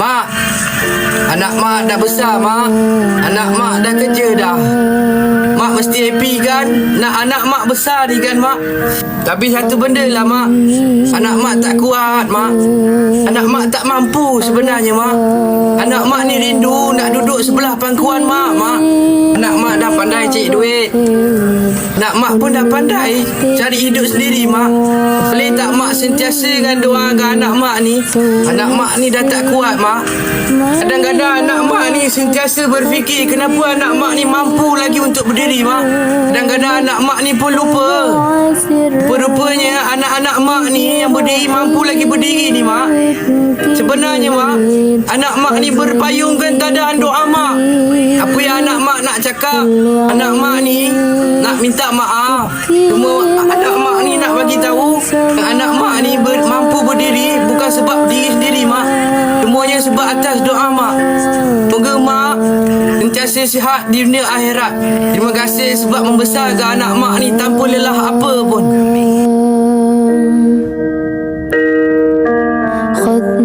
Mak, anak mak dah besar, Mak. Anak mak dah kerja dah. Mak mesti happy kan? Nak anak mak besar ni kan, Mak? Tapi satu benda lah, Mak. Anak mak tak kuat, Mak. Anak mak tak mampu sebenarnya, Mak. Anak mak ni rindu nak duduk sebelah pangkuan Mak, Mak. Anak mak dah pandai cari duit. Anak mak pun dah pandai cari hidup sendiri, Mak. Boleh tak Mak sentiasa dengan doakan anak mak ni? Anak mak ni dah tak kuat, Mak. Kadang-kadang anak mak ni sentiasa berfikir kenapa anak mak ni mampu lagi untuk berdiri, Mak. Kadang-kadang anak mak ni pun lupa. Rupanya anak-anak mak ni yang berdiri mampu lagi berdiri ni, Mak. Sebenarnya, Mak, anak mak ni berpayungkan tadaan doa Mak. Apa yang anak mak nak cakap, anak mak ni nak minta maaf. Cuma anak mak ni nak bagi tahu anak mak ni mampu berdiri bukan sebab diri sendiri, Mak. Semuanya sebab atas doa Mak. Moga Mak sentiasa sihat di dunia akhirat. Terima kasih sebab membesarkan anak mak ni tanpa lelah apa pun.